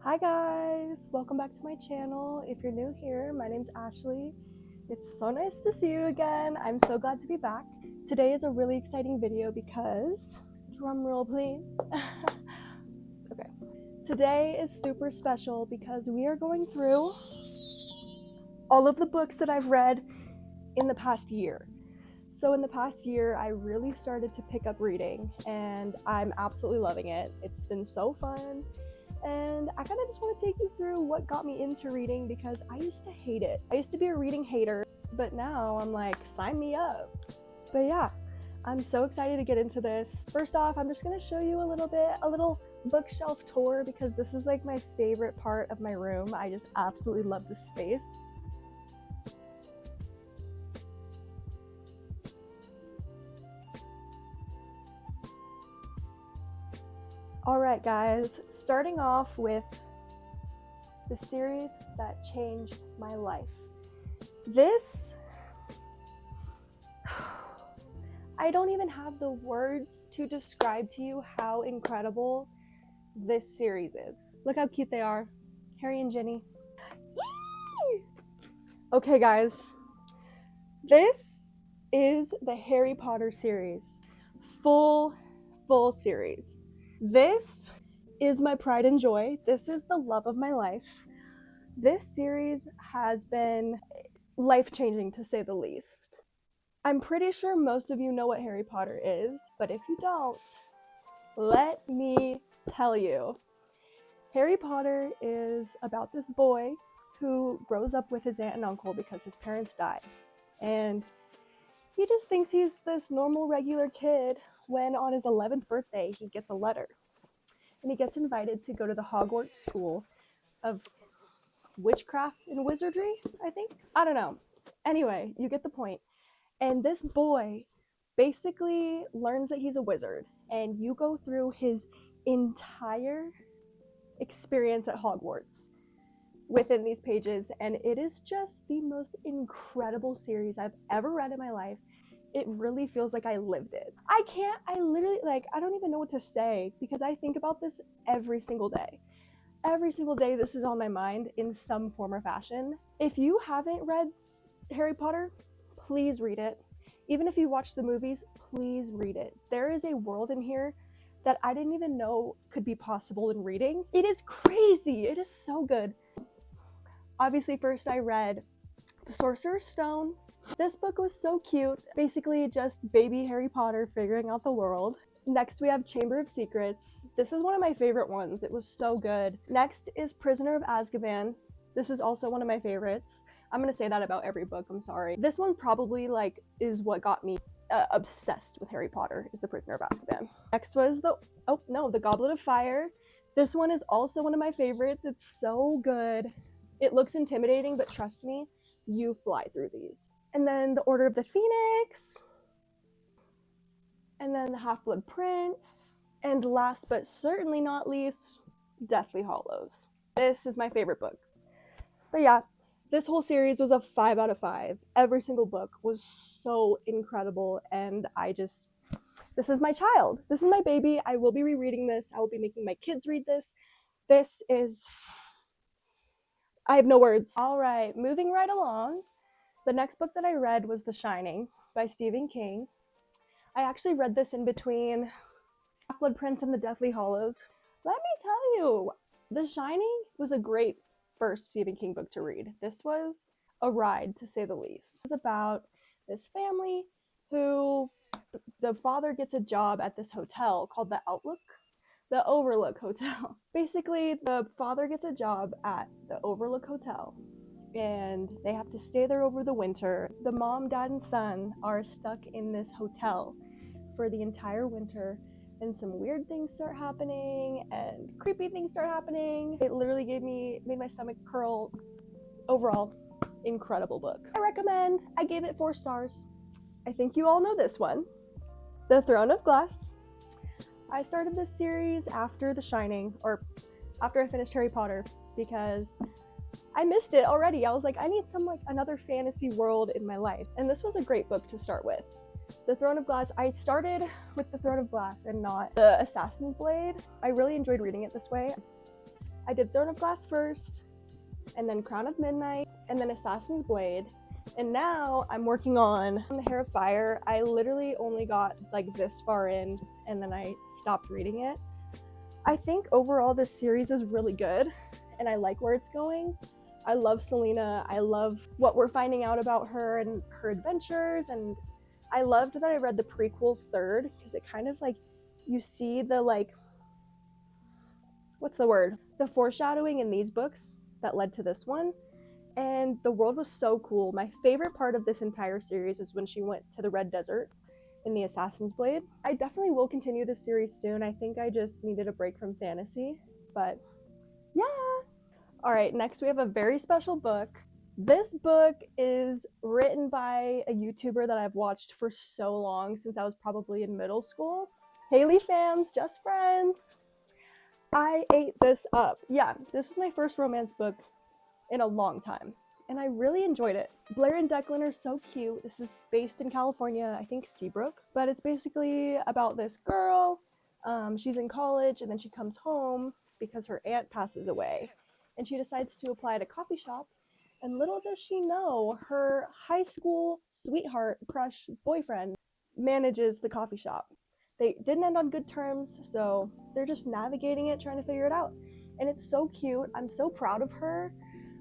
Hi guys, welcome back to my channel. If you're new here, my name's Ashley. It's so nice to see you again. I'm so glad to be back. Today is a really exciting video because, drum roll please. Okay. Today is super special because we are going through all of the books that I've read in the past year. So in the past year, I really started to pick up reading and I'm absolutely loving it. It's been so fun. And I kind of just want to take you through what got me into reading because I used to hate it. I used to be a reading hater, but now I'm like, sign me up. But yeah, I'm so excited to get into this. First off, I'm just going to show you a little bookshelf tour because this is like my favorite part of my room. I just absolutely love this space. Alright guys, starting off with the series that changed my life. This, I don't even have the words to describe to you how incredible this series is. Look how cute they are, Harry and Ginny. Okay guys, this is the Harry Potter series, full series. This is my pride and joy. This is the love of my life. This series has been life-changing to say the least. I'm pretty sure most of you know what Harry Potter is, but if you don't, let me tell you. Harry Potter is about this boy who grows up with his aunt and uncle because his parents died. And he just thinks he's this normal, regular kid when on his 11th birthday, he gets a letter. And he gets invited to go to the Hogwarts School of Witchcraft and Wizardry, I think? I don't know. Anyway, you get the point. And this boy basically learns that he's a wizard, and you go through his entire experience at Hogwarts within these pages, and it is just the most incredible series I've ever read in my life. It really feels like I lived it. I don't even know what to say because I think about this every single day. Every single day this is on my mind in some form or fashion. If you haven't read Harry Potter, please read it. Even if you watch the movies, please read it. There is a world in here that I didn't even know could be possible in reading. It is crazy. It is so good. Obviously, first I read The Sorcerer's Stone. This book was so cute. Basically just baby Harry Potter figuring out the world. Next we have Chamber of Secrets. This is one of my favorite ones. It was so good. Next is Prisoner of Azkaban. This is also one of my favorites. I'm gonna say that about every book, I'm sorry. This one probably is what got me obsessed with Harry Potter, is The Prisoner of Azkaban. Next was The Goblet of Fire. This one is also one of my favorites. It's so good. It looks intimidating, but trust me, you fly through these. And then The Order of the Phoenix. And then The Half-Blood Prince. And last but certainly not least, Deathly Hallows. This is my favorite book. But yeah, this whole series was a 5 out of 5. Every single book was so incredible, and this is my child. This is my baby. I will be rereading this. I will be making my kids read this. I have no words. All right, moving right along. The next book that I read was The Shining by Stephen King. I actually read this in between Half-Blood Prince and The Deathly Hallows. Let me tell you, The Shining was a great first Stephen King book to read. This was a ride, to say the least. It was about this family who, the father gets a job at this hotel called the Overlook Hotel. Basically, the father gets a job at the Overlook Hotel and they have to stay there over the winter. The mom, dad, and son are stuck in this hotel for the entire winter, and some weird things start happening and creepy things start happening. It literally made my stomach curl. Overall, incredible book. I recommend. I gave it 4 stars. I think you all know this one. The Throne of Glass. I started this series after The Shining, or after I finished Harry Potter, because I missed it already. I was like, I need another fantasy world in my life. And this was a great book to start with. The Throne of Glass, I started with The Throne of Glass and not The Assassin's Blade. I really enjoyed reading it this way. I did Throne of Glass first, and then Crown of Midnight, and then Assassin's Blade. And now I'm working on The Hair of Fire. I literally only got like this far in, and then I stopped reading it. I think overall this series is really good, and I like where it's going. I love Selena. I love what we're finding out about her and her adventures, and I loved that I read the prequel third, because it kind of like, you see the like, what's the word? The foreshadowing in these books that led to this one. And the world was so cool. My favorite part of this entire series is when she went to the Red Desert in the Assassin's Blade. I definitely will continue this series soon. I think I just needed a break from fantasy, but yeah. All right, next we have a very special book. This book is written by a YouTuber that I've watched for so long, since I was probably in middle school. Haley fams, just friends. I ate this up. Yeah, this is my first romance book in a long time, and I really enjoyed it. Blair and Declan are so cute. This is based in California, I think Seabrook, but it's basically about this girl. She's in college, and then she comes home because her aunt passes away, and she decides to apply at a coffee shop, and little does she know, her high school sweetheart crush boyfriend manages the coffee shop. They didn't end on good terms, so they're just navigating it, trying to figure it out. And it's so cute. I'm so proud of her.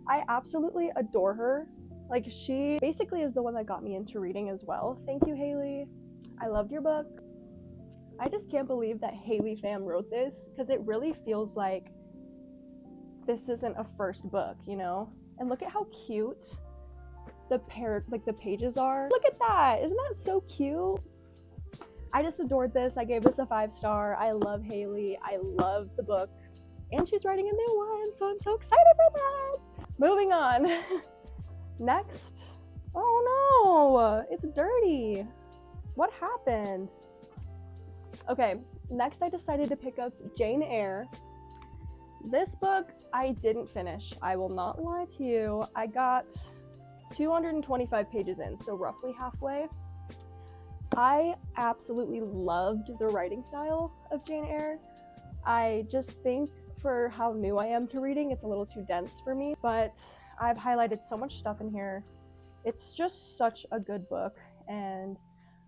I absolutely adore her. Like, she basically is the one that got me into reading as well. Thank you, Haley. I loved your book. I just can't believe that Haley fam wrote this, because it really feels like this isn't a first book, you know? And look at how cute the pages are. Look at that. Isn't that so cute? I just adored this. I gave this a 5-star. I love Haley. I love the book. And she's writing a new one, so I'm so excited for that. Moving on. Next. Oh no, it's dirty. What happened? Okay, next I decided to pick up Jane Eyre. This book I didn't finish. I will not lie to you. I got 225 pages in, so roughly halfway. I absolutely loved the writing style of Jane Eyre. I just think for how new I am to reading, it's a little too dense for me, but I've highlighted so much stuff in here. It's just such a good book, and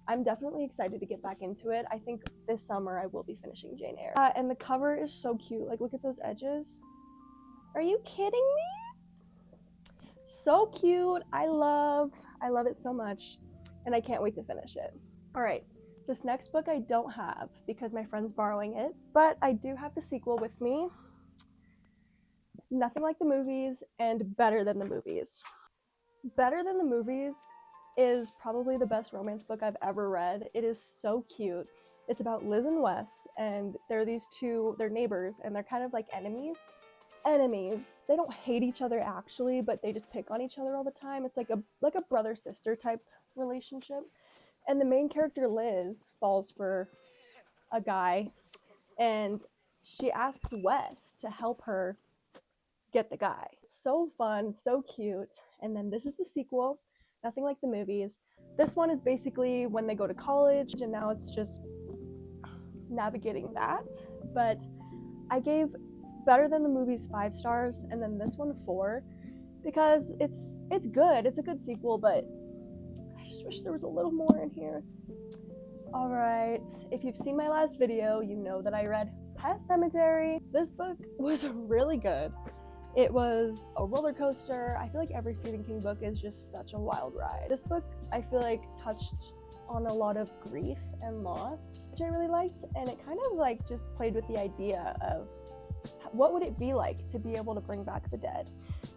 I'm definitely excited to get back into it. I think this summer I will be finishing Jane Eyre. And the cover is so cute. Like, look at those edges. Are you kidding me? So cute. I love it so much, and I can't wait to finish it. All right, this next book I don't have because my friend's borrowing it, but I do have the sequel with me. Nothing Like the Movies and Better Than the Movies. Better Than the Movies is probably the best romance book I've ever read. It is so cute. It's about Liz and Wes, and they're neighbors, and they're kind of like enemies. They don't hate each other actually, but they just pick on each other all the time. It's like a brother-sister type relationship. And the main character, Liz, falls for a guy, and she asks Wes to help her get the guy. It's so fun, so cute. And then this is the sequel, Nothing Like the Movies. This one is basically when they go to college, and now it's just navigating that. But I gave Better Than the Movies 5 stars, and then this one 4, because it's good. It's a good sequel, but I just wish there was a little more in here. All right, if you've seen my last video, you know that I read Pet Sematary. This book was really good. It was a roller coaster. I feel like every Stephen King book is just such a wild ride. This book, I feel like, touched on a lot of grief and loss, which I really liked, and it kind of like just played with the idea of what would it be like to be able to bring back the dead.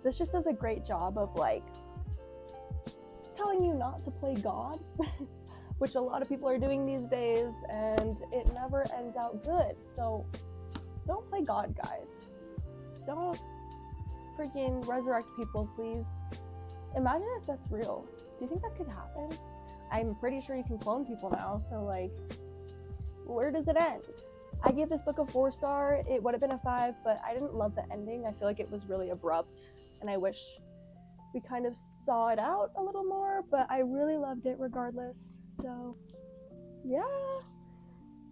This just does a great job of like telling you not to play God, which a lot of people are doing these days, and it never ends out good. So don't play God, guys. Don't freaking resurrect people, please. Imagine if that's real. Do you think that could happen? I'm pretty sure you can clone people now, so like, where does it end? I gave this book a 4-star. It would have been a 5, but I didn't love the ending. I feel like it was really abrupt, and I wish we kind of saw it out a little more, but I really loved it regardless. So yeah.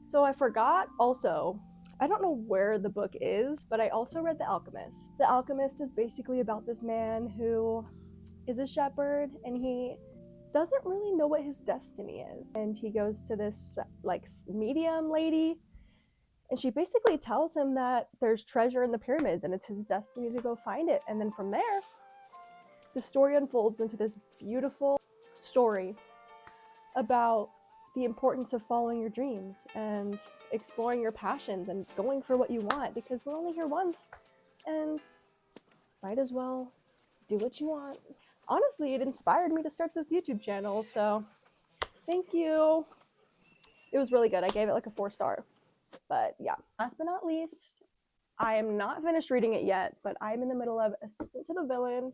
So I forgot also, I don't know where the book is, but I also read The Alchemist. The Alchemist is basically about this man who is a shepherd, and he doesn't really know what his destiny is. And he goes to this like medium lady, and she basically tells him that there's treasure in the pyramids and it's his destiny to go find it. And then from there, the story unfolds into this beautiful story about the importance of following your dreams and exploring your passions and going for what you want, because we're only here once and might as well do what you want. Honestly, it inspired me to start this YouTube channel, so thank you. It was really good. I gave it like a 4-star. But yeah, last but not least, I am not finished reading it yet, but I'm in the middle of Assistant to the Villain.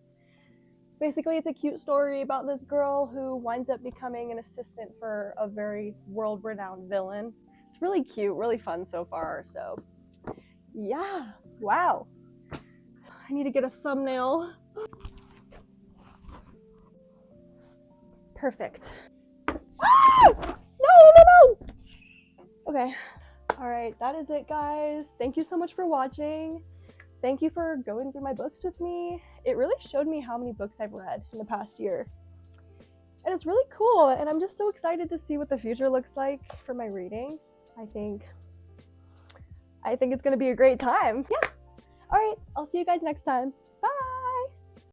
Basically, it's a cute story about this girl who winds up becoming an assistant for a very world-renowned villain. It's really cute, really fun so far, so yeah, wow. I need to get a thumbnail. Perfect. Ah! No! Okay. All right, that is it, guys. Thank you so much for watching. Thank you for going through my books with me. It really showed me how many books I've read in the past year. And it's really cool, and I'm just so excited to see what the future looks like for my reading. I think it's gonna be a great time. Yeah. All right, I'll see you guys next time.